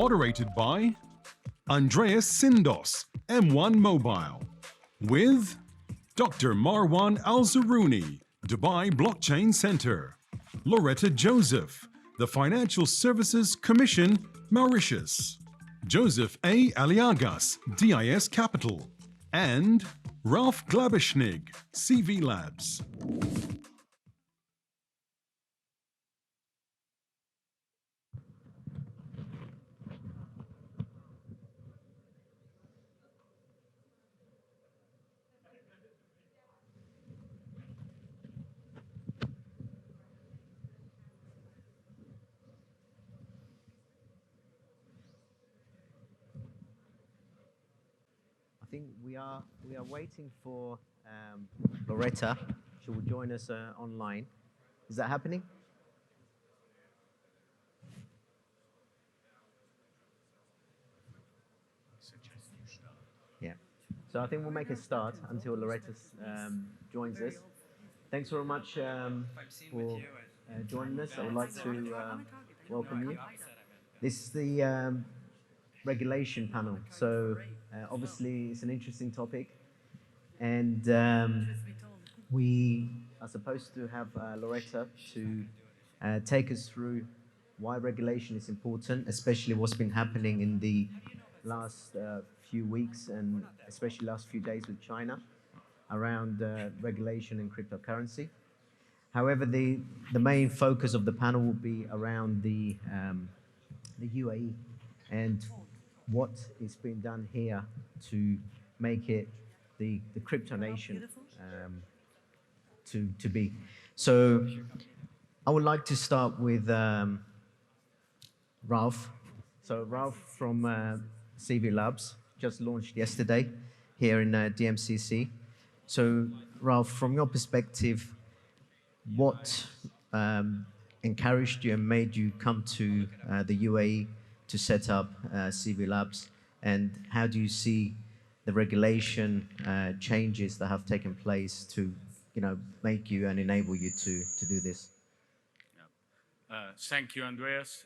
moderated by Andreas Sindos, M1 Mobile, with Dr. Marwan Al-Zaruni, Dubai Blockchain Center, Loretta Joseph, the Financial Services Commission, Mauritius, Joseph A. Aliagas, DIS Capital, and Ralph Glabishnig, CV Labs. I think we are waiting for Loretta. She will join us online. Is that happening? Yeah. So I think we'll make a start until Loretta joins us. Thanks very much for joining us. I would like to welcome you. This is the regulation panel. So obviously it's an interesting topic, and we are supposed to have Loretta to take us through why regulation is important, especially what's been happening in the last few weeks and especially last few days with China around regulation and cryptocurrency. However, the main focus of the panel will be around the UAE and what is being done here to make it the crypto nation to be. So I would like to start with Ralph. So Ralph from CV Labs just launched yesterday here in DMCC. So Ralph, from your perspective, what encouraged you and made you come to the UAE to set up CV Labs, and how do you see the regulation changes that have taken place to, make you and enable you to do this? Thank you, Andreas.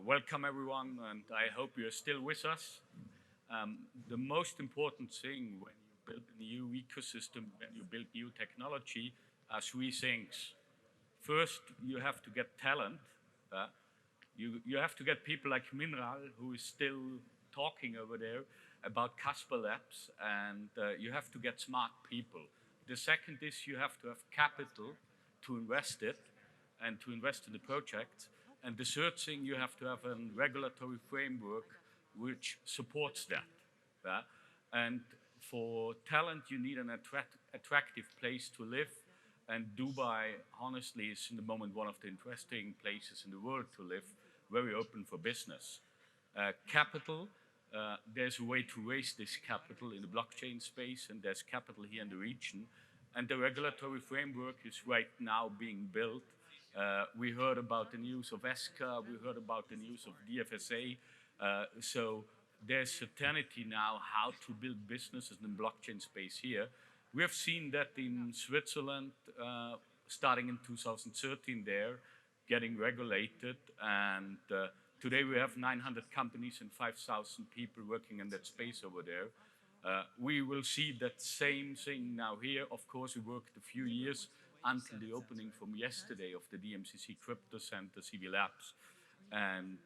Welcome, everyone, and I hope you're still with us. The most important thing when you build a new ecosystem, when you build new technology, are three things. First, you have to get talent. You have to get people like Minral, who is still talking over there about Casper Labs, and you have to get smart people. The second is you have to have capital to invest it and to invest in the project. And the third thing, you have to have a regulatory framework which supports that. And for talent, you need an attractive place to live. And Dubai, honestly, is in the moment one of the interesting places in the world to live, very open for business. Capital, there's a way to raise this capital in the blockchain space, and there's capital here in the region. And the regulatory framework is right now being built. We heard about the news of ESCA, we heard about the news of DFSA. So there's certainty now how to build businesses in the blockchain space here. We have seen that in Switzerland, starting in 2013 there, getting regulated. And today we have 900 companies and 5,000 people working in that space over there. We will see that same thing now here. Of course, we worked a few years until the opening from yesterday of the DMCC Crypto Center CV Labs. And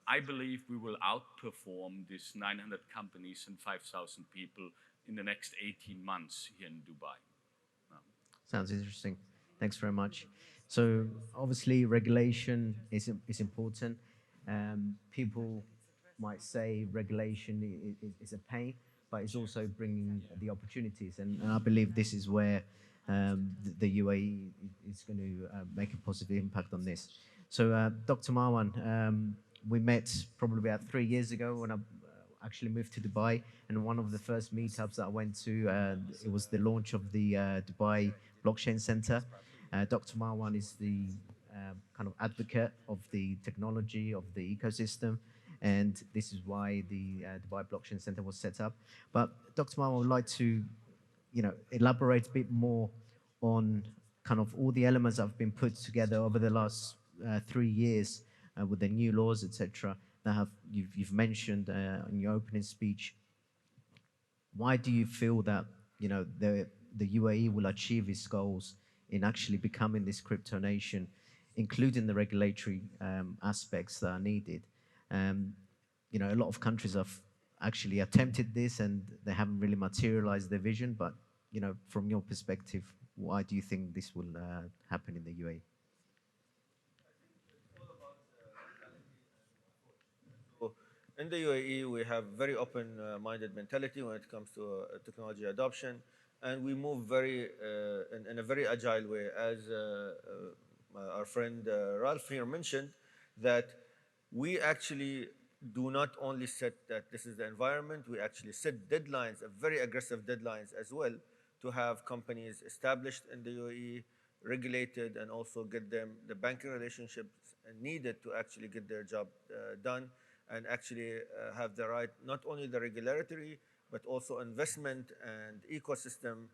I believe we will outperform these 900 companies and 5,000 people in the next 18 months here in Dubai. Sounds interesting. Thanks very much. So obviously regulation is important. People might say regulation is a pain, but it's also bringing the opportunities. And I believe this is where the UAE is going to make a positive impact on this. So Dr. Marwan, we met probably about 3 years ago when I actually moved to Dubai, and one of the first meetups that I went to, it was the launch of the Dubai Blockchain Center. Dr. Marwan is the kind of advocate of the technology, of the ecosystem, and this is why the Dubai Blockchain Center was set up. But Dr. Marwan, I would like to elaborate a bit more on kind of all the elements that have been put together over the last 3 years with the new laws, etc., that you've mentioned in your opening speech. Why do you feel that the UAE will achieve its goals in actually becoming this crypto nation, including the regulatory aspects that are needed? A lot of countries have actually attempted this and they haven't really materialized their vision. But from your perspective, why do you think this will happen in the UAE? So in the UAE, we have very open-minded mentality when it comes to technology adoption, and we move in a very agile way. As our friend Ralph here mentioned, that we actually do not only set that this is the environment, we actually set deadlines, very aggressive deadlines as well, to have companies established in the UAE, regulated, and also get them the banking relationships needed to actually get their job done, and actually have the right, not only the regulatory, but also investment and ecosystem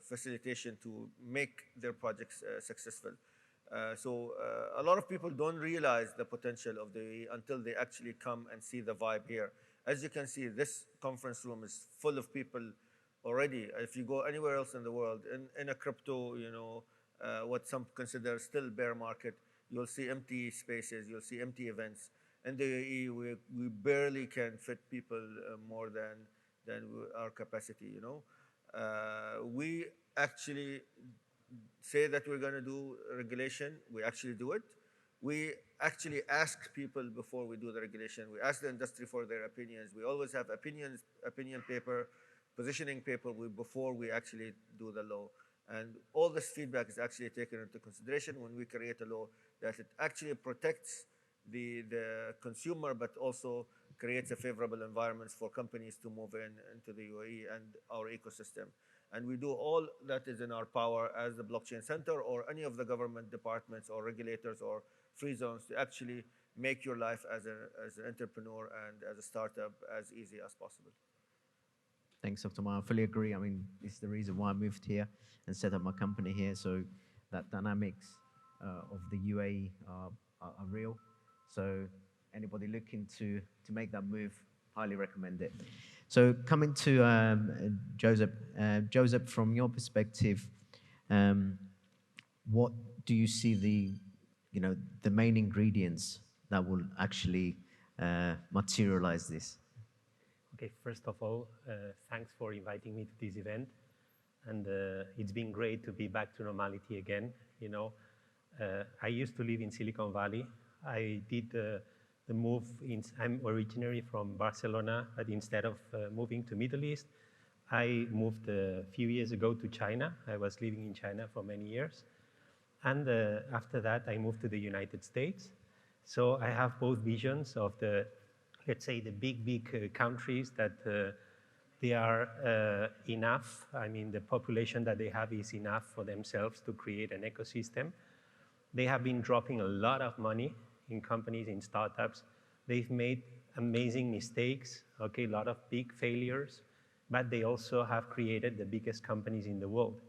facilitation to make their projects successful. So a lot of people don't realize the potential of the UAE until they actually come and see the vibe here. As you can see, this conference room is full of people already. If you go anywhere else in the world, in a crypto, what some consider still bear market, you'll see empty spaces, you'll see empty events. In the UAE, we barely can fit people more than our capacity. We actually say that we're going to do regulation, we actually do it. We actually ask people before we do the regulation. We ask the industry for their opinions. We always have opinion paper, positioning paper before we actually do the law. And all this feedback is actually taken into consideration when we create a law, that it actually protects the consumer, but also creates a favorable environment for companies to move into the UAE and our ecosystem. And we do all that is in our power as the Blockchain Center or any of the government departments or regulators or free zones to actually make your life as an entrepreneur and as a startup as easy as possible. Thanks, Dr. Mar. I fully agree. I mean, this is the reason why I moved here and set up my company here. So that dynamics of the UAE are real. So anybody looking to make that move, highly recommend it. So coming to Joseph. Joseph, from your perspective, what do you see the main ingredients that will actually materialize this? Okay, first of all, thanks for inviting me to this event. And it's been great to be back to normality again. I used to live in Silicon Valley. I did the move. I'm originally from Barcelona, but instead of moving to Middle East, I moved a few years ago to China. I was living in China for many years. And after that, I moved to the United States. So I have both visions of let's say, the big countries that they are enough. I mean, the population that they have is enough for themselves to create an ecosystem. They have been dropping a lot of money in companies, in startups. They've made amazing mistakes, okay, a lot of big failures, but they also have created the biggest companies in the world.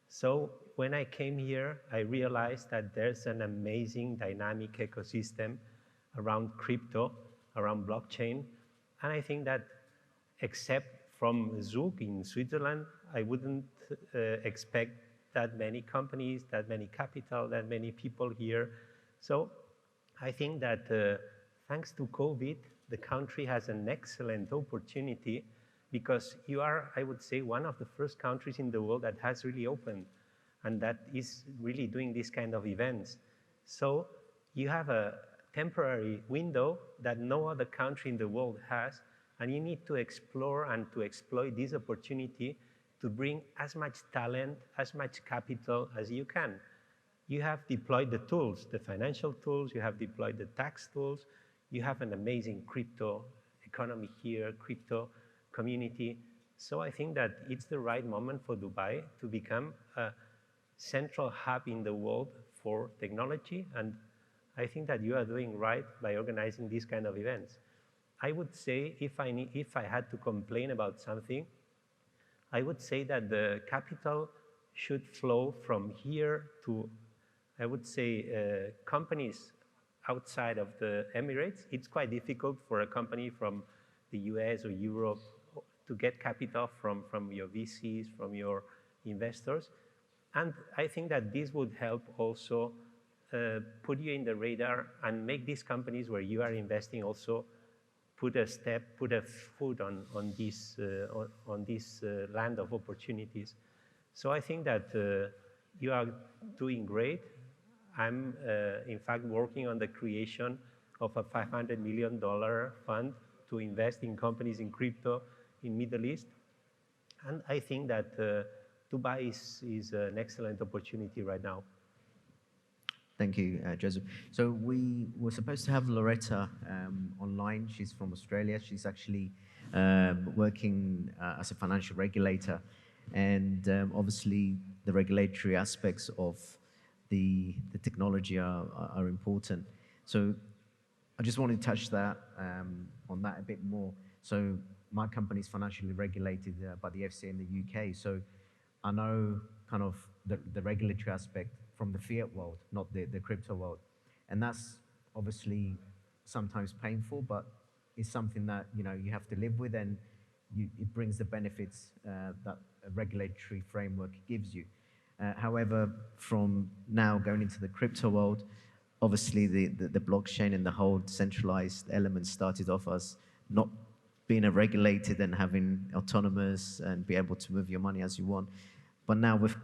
So when I came here, I realized that there's an amazing dynamic ecosystem around crypto, around blockchain. And I think that except from Zug in Switzerland, I wouldn't expect that many companies, that many capital, that many people here. So I think that thanks to COVID, the country has an excellent opportunity because you are, I would say, one of the first countries in the world that has really opened and that is really doing this kind of events. So you have a temporary window that no other country in the world has, and you need to explore and to exploit this opportunity to bring as much talent, as much capital as you can. You have deployed the tools, the financial tools, you have deployed the tax tools, you have an amazing crypto economy here, crypto community. So I think that it's the right moment for Dubai to become a central hub in the world for technology, and I think that you are doing right by organizing these kind of events. I would say if I had to complain about something, I would say that the capital should flow from here to, I would say, companies outside of the Emirates, it's quite difficult for a company from the US or Europe to get capital from your VCs, from your investors. And I think that this would help also put you in the radar and make these companies where you are investing also put a foot on this land of opportunities. So I think that you are doing great. I'm, in fact, working on the creation of a $500 million fund to invest in companies in crypto in Middle East. And I think that Dubai is an excellent opportunity right now. Thank you, Joseph. So we were supposed to have Loretta online. She's from Australia. She's actually working as a financial regulator. And obviously, the regulatory aspects of the technology are important. So I just want to touch that on that a bit more. So my company is financially regulated by the FCA in the UK. So I know kind of the regulatory aspect from the fiat world, not the crypto world. And that's obviously sometimes painful, but it's something that you have to live with, and it brings the benefits that a regulatory framework gives you. However, from now going into the crypto world, obviously the blockchain and the whole centralized element started off as not being regulated and having autonomous and be able to move your money as you want. But now with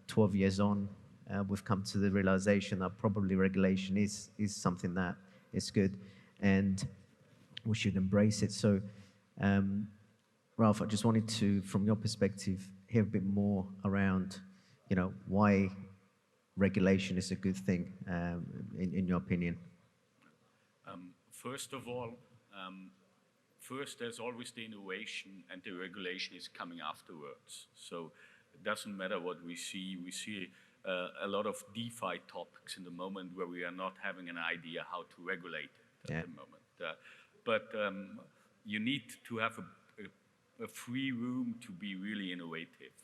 12 years on, we've come to the realization that probably regulation is something that is good, and we should embrace it. So, Ralph, I just wanted to, from your perspective, hear a bit more around, why regulation is a good thing, in your opinion. First of all, first there's always the innovation, and the regulation is coming afterwards. So it doesn't matter what we see. We see a lot of DeFi topics in the moment where we are not having an idea how to regulate it at the moment. But you need to have a free room to be really innovative.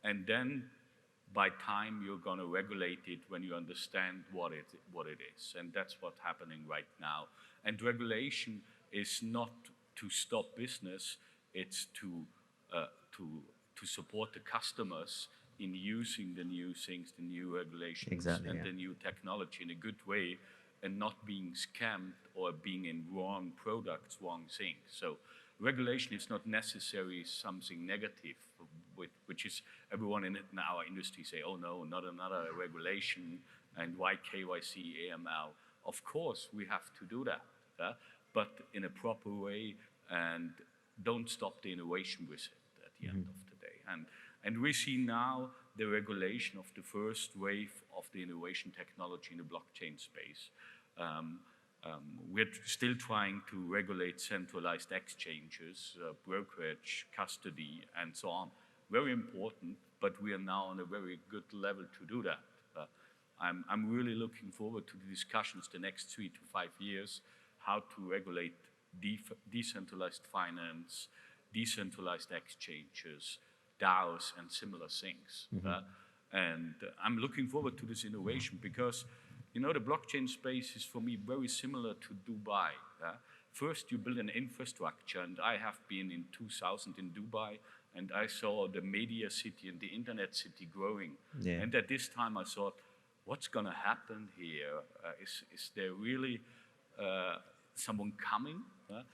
And then by time you're going to regulate it when you understand what it is. And that's what's happening right now. And regulation is not to stop business, it's to support the customers in using the new things, the new regulations, the new technology in a good way, and not being scammed or being in wrong products, wrong things. So regulation is not necessarily something negative, which is everyone in our industry say, oh no, not another regulation, and why KYC, AML? Of course, we have to do that, but in a proper way, and don't stop the innovation with it at the end of the day. And we see now the regulation of the first wave of the innovation technology in the blockchain space. We're still trying to regulate centralized exchanges, brokerage, custody, and so on. Very important, but we are now on a very good level to do that. I'm really looking forward to the discussions the next 3 to 5 years, how to regulate decentralized finance, decentralized exchanges, DAOs, and similar things. And I'm looking forward to this innovation because, the blockchain space is for me very similar to Dubai. First, you build an infrastructure, and I have been in 2000 in Dubai, and I saw the media city and the internet city growing. And at this time, I thought, what's going to happen here? Is there really someone coming?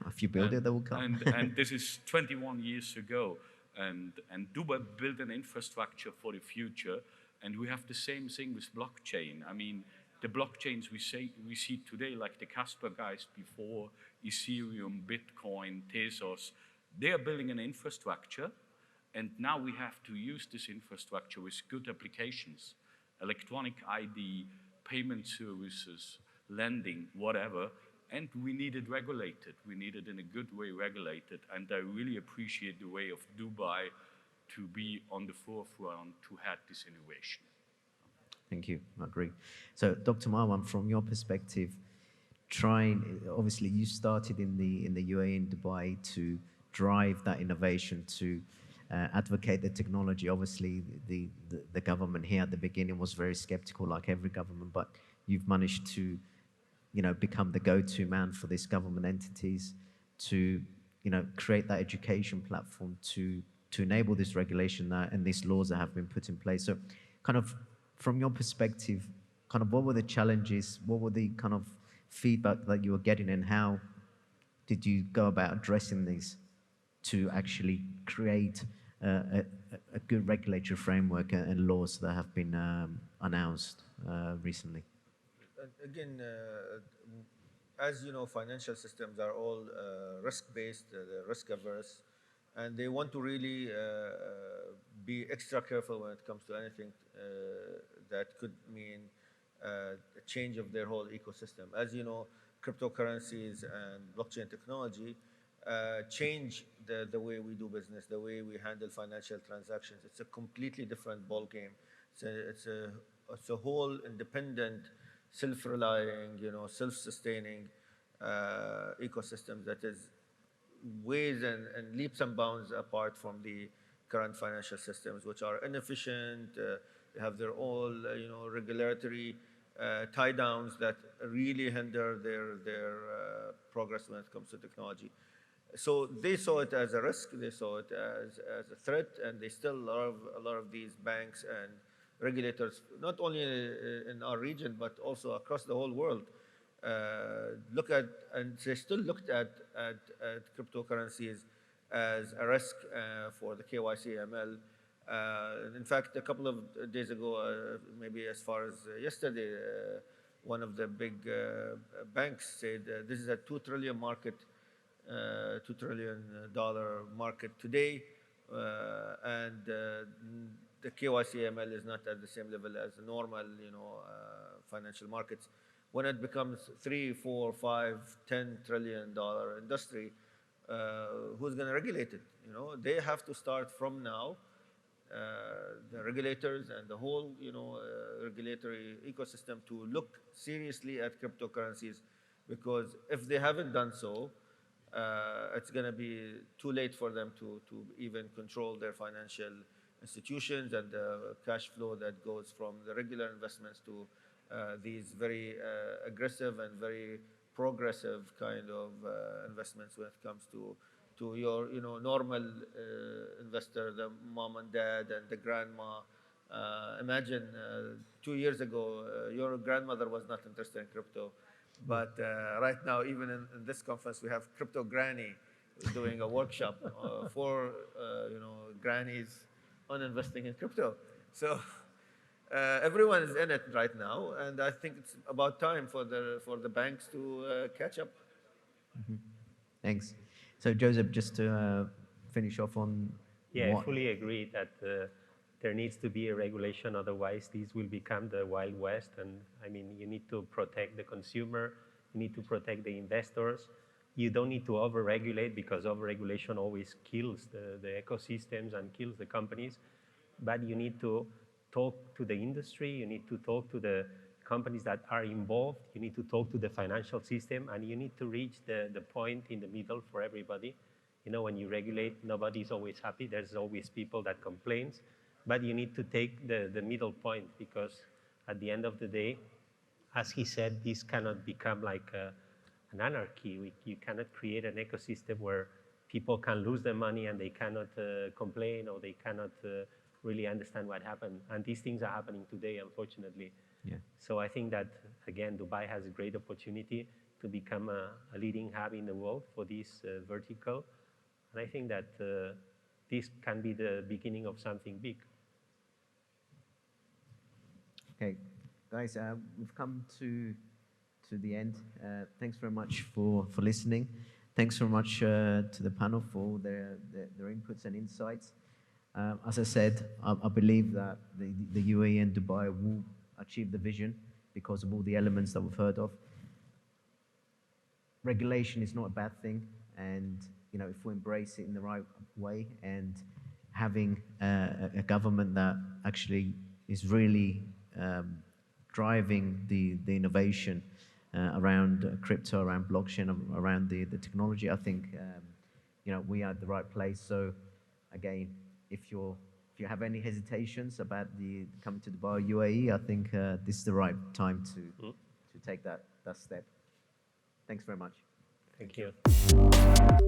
If you build it, they will come. and this is 21 years ago. And Dubai built an infrastructure for the future, and we have the same thing with blockchain. I mean, the blockchains we see today, like the Casper guys before, Ethereum, Bitcoin, Tezos, they are building an infrastructure, and now we have to use this infrastructure with good applications, electronic ID, payment services, lending, whatever. And we need it regulated. We need it in a good way regulated. And I really appreciate the way of Dubai to be on the forefront to have this innovation. Thank you. I agree. So, Dr. Marwan, from your perspective, obviously you started in the UAE in Dubai to drive that innovation, to advocate the technology. Obviously, the government here at the beginning was very skeptical, like every government, but you've managed to become the go-to man for these government entities to, create that education platform to enable this regulation and these laws that have been put in place. So kind of from your perspective, kind of what were the challenges, what were the kind of feedback that you were getting, and how did you go about addressing these to actually create a good regulatory framework and laws that have been announced recently? Again, as you know, financial systems are all risk-based, risk-averse, and they want to really be extra careful when it comes to anything that could mean a change of their whole ecosystem. As you know, cryptocurrencies and blockchain technology change the way we do business, the way we handle financial transactions. It's a completely different ballgame. It's a whole independent, self-relying, self-sustaining ecosystem that is ways and leaps and bounds apart from the current financial systems, which are inefficient. They have their own, regulatory tie downs that really hinder their progress when it comes to technology. So they saw it as a risk, they saw it as a threat, and they still love a lot of these banks and regulators, not only in our region, but also across the whole world, look at, and they still looked at cryptocurrencies as a risk for the KYC ML. In fact, a couple of days ago, maybe as far as yesterday, one of the big banks said this is a $2 trillion market, $2 trillion market today, and the KYC ML is not at the same level as the normal, financial markets. When it becomes $3, $4, $5, $10 trillion industry, who's going to regulate it? They have to start from now. The regulators and the whole, regulatory ecosystem to look seriously at cryptocurrencies, because if they haven't done so, it's going to be too late for them to even control their financial institutions and the cash flow that goes from the regular investments to these very aggressive and very progressive kind of investments when it comes to your normal investor, the mom and dad and the grandma. Imagine 2 years ago, your grandmother was not interested in crypto. But right now, even in this conference, we have Crypto Granny doing a workshop for grannies on investing in crypto. So everyone is in it right now, and I think it's about time for the banks to catch up. Mm-hmm. Thanks. So Joseph, just to finish off on I fully agree that there needs to be a regulation, otherwise these will become the Wild West. And I mean, you need to protect the consumer, you need to protect the investors. You don't need to over-regulate, because over-regulation always kills the ecosystems and kills the companies. But you need to talk to the industry, you need to talk to the companies that are involved, you need to talk to the financial system, and you need to reach the point in the middle for everybody. When you regulate, nobody's always happy. There's always people that complains, but you need to take the middle point, because at the end of the day, as he said, this cannot become like an anarchy. You cannot create an ecosystem where people can lose their money and they cannot complain, or they cannot really understand what happened. And these things are happening today, unfortunately. Yeah. So I think that, again, Dubai has a great opportunity to become a leading hub in the world for this vertical. And I think that this can be the beginning of something big. Okay, guys, we've come to the end. Thanks very much for listening. Thanks very much to the panel for their inputs and insights. As I said, I believe that the UAE and Dubai will achieve the vision because of all the elements that we've heard of. Regulation is not a bad thing, and if we embrace it in the right way, and having a government that actually is really driving the innovation around crypto, around blockchain, around the technology, I think we are at the right place. So again, if you have any hesitations about coming to Dubai or UAE, I think this is the right time to take that step. Thanks very much. Thank you.